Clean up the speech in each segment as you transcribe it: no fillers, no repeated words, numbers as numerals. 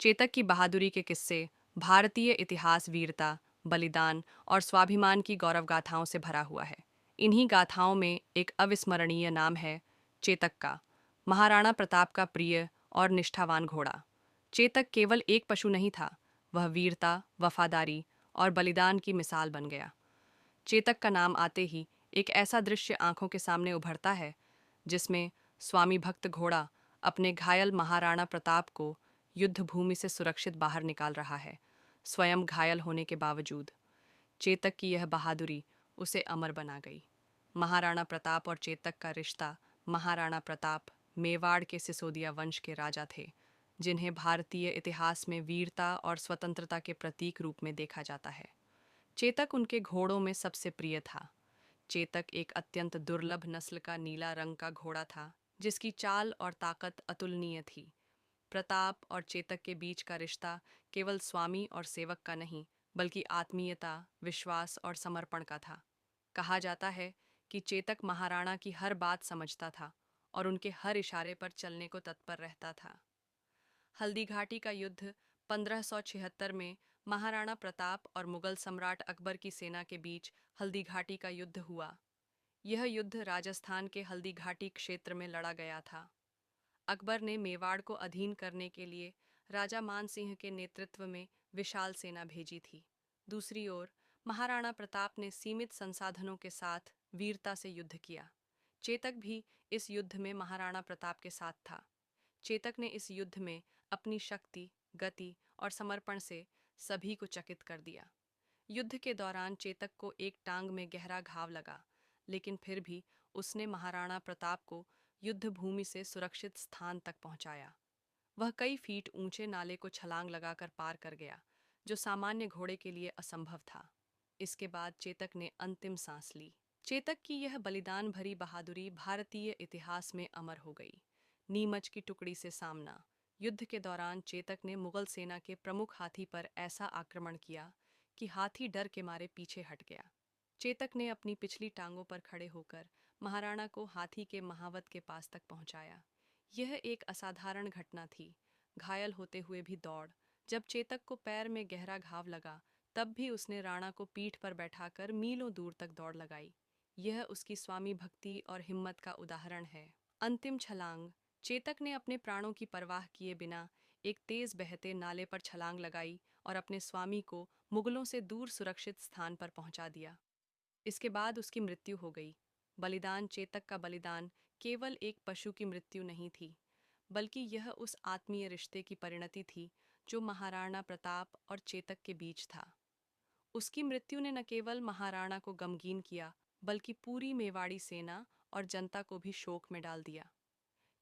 चेतक की बहादुरी के किस्से भारतीय इतिहास वीरता, बलिदान और स्वाभिमान की गौरव गाथाओं से भरा हुआ है। इन्हीं गाथाओं में एक अविस्मरणीय नाम है चेतक का, महाराणा प्रताप का प्रिय और निष्ठावान घोड़ा। चेतक केवल एक पशु नहीं था, वह वीरता, वफादारी और बलिदान की मिसाल बन गया। चेतक का नाम आते ही एक ऐसा दृश्य आंखों के सामने उभरता है जिसमें स्वामी भक्त घोड़ा अपने घायल महाराणा प्रताप को युद्ध भूमि से सुरक्षित बाहर निकाल रहा है, स्वयं घायल होने के बावजूद। चेतक की यह बहादुरी उसे अमर बना गई। महाराणा प्रताप और चेतक का रिश्ता। महाराणा प्रताप मेवाड़ के सिसोदिया वंश के राजा थे, जिन्हें भारतीय इतिहास में वीरता और स्वतंत्रता के प्रतीक रूप में देखा जाता है। चेतक उनके घोड़ों में सबसे प्रिय था। चेतक एक अत्यंत दुर्लभ नस्ल का नीला रंग का घोड़ा था, जिसकी चाल और ताकत अतुलनीय थी। प्रताप और चेतक के बीच का रिश्ता केवल स्वामी और सेवक का नहीं, बल्कि आत्मीयता, विश्वास और समर्पण का था। कहा जाता है कि चेतक महाराणा की हर बात समझता था और उनके हर इशारे पर चलने को तत्पर रहता था। हल्दी घाटी का युद्ध 1576 में महाराणा प्रताप और मुगल सम्राट अकबर की सेना के बीच हल्दी घाटी का युद्ध हुआ। यह युद्ध राजस्थान के हल्दी घाटी क्षेत्र में लड़ा गया था। अकबर ने मेवाड़ को अधीन करने के लिए राजा मान सिंह के नेतृत्व में विशाल सेना भेजी थी। दूसरी ओर महाराणा प्रताप ने सीमित संसाधनों के साथ वीरता से युद्ध किया। चेतक भी इस युद्ध में महाराणा प्रताप के साथ था। चेतक ने इस युद्ध में अपनी शक्ति, गति और समर्पण से सभी को चकित कर दिया। युद्ध के दौरान चेतक को एक टांग में गहरा घाव लगा, लेकिन फिर भी उसने महाराणा प्रताप को युद्ध भूमि से सुरक्षित स्थान तक पहुंचाया। वह कई फीट ऊंचे नाले को छलांग लगाकर पार कर गया, जो सामान्य घोड़े के लिए असंभव था। इसके बाद चेतक ने अंतिम सांस ली। चेतक की यह बलिदान भरी बहादुरी भारतीय इतिहास में अमर हो गई। नीमच की टुकड़ी से सामना। युद्ध के दौरान चेतक ने मुगल सेना के प्रमुख हाथी पर ऐसा आक्रमण किया कि हाथी डर के मारे पीछे हट गया। चेतक ने अपनी पिछली टांगों पर खड़े होकर महाराणा को हाथी के महावत के पास तक पहुंचाया। यह एक असाधारण घटना थी। घायल होते हुए भी दौड़। जब चेतक को पैर में गहरा घाव लगा, तब भी उसने राणा को पीठ पर बैठाकर मीलों दूर तक दौड़ लगाई। यह उसकी स्वामी भक्ति और हिम्मत का उदाहरण है। अंतिम छलांग। चेतक ने अपने प्राणों की परवाह किए बिना एक तेज बहते नाले पर छलांग लगाई और अपने स्वामी को मुगलों से दूर सुरक्षित स्थान पर पहुंचा दिया। इसके बाद उसकी मृत्यु हो गई। बलिदान। चेतक का बलिदान केवल एक पशु की मृत्यु नहीं थी, बल्कि यह उस आत्मीय रिश्ते की परिणति थी जो महाराणा प्रताप और चेतक के बीच था। उसकी मृत्यु ने न केवल महाराणा को गमगीन किया, बल्कि पूरी मेवाड़ी सेना और जनता को भी शोक में डाल दिया।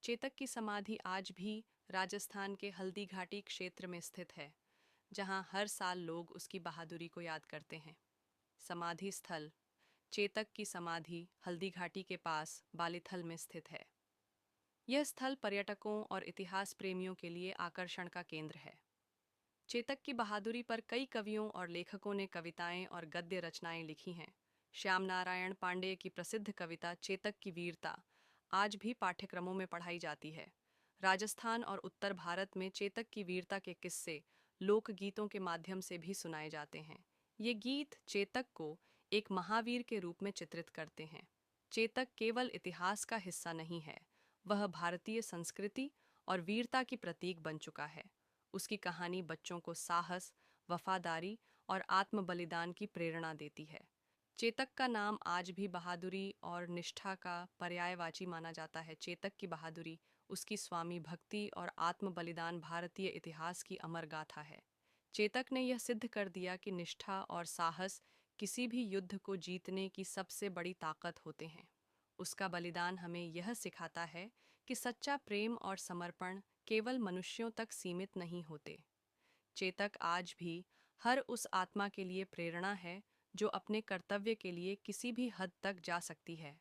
चेतक की समाधि आज भी राजस्थान के हल्दी घाटी क्षेत्र में स्थित है, जहां हर साल लोग उसकी बहादुरी को याद करते हैं। समाधि स्थल। चेतक की समाधि हल्दी घाटी के पास बालिथल में स्थित है। यह स्थल पर्यटकों और इतिहास प्रेमियों के लिए आकर्षण का केंद्र है। चेतक की बहादुरी पर कई कवियों और लेखकों ने कविताएं और गद्य रचनाएं लिखी हैं। श्याम नारायण पांडेय की प्रसिद्ध कविता चेतक की वीरता आज भी पाठ्यक्रमों में पढ़ाई जाती है। राजस्थान और उत्तर भारत में चेतक की वीरता के किस्से लोकगीतों के माध्यम से भी सुनाए जाते हैं। ये गीत चेतक को एक महावीर के रूप में चित्रित करते हैं। चेतक केवल इतिहास का हिस्सा नहीं है, वह भारतीय संस्कृति और वीरता की प्रतीक बन चुका है। उसकी कहानी बच्चों को साहस, वफादारी और आत्म बलिदान की प्रेरणा देती है। चेतक का नाम आज भी बहादुरी और निष्ठा का पर्यायवाची माना जाता है। चेतक की बहादुरी, उसकी स्वामी भक्ति और आत्म बलिदान भारतीय इतिहास की अमर गाथा है। चेतक ने यह सिद्ध कर दिया कि निष्ठा और साहस किसी भी युद्ध को जीतने की सबसे बड़ी ताकत होते हैं। उसका बलिदान हमें यह सिखाता है कि सच्चा प्रेम और समर्पण केवल मनुष्यों तक सीमित नहीं होते। चेतक आज भी हर उस आत्मा के लिए प्रेरणा है जो अपने कर्तव्य के लिए किसी भी हद तक जा सकती है।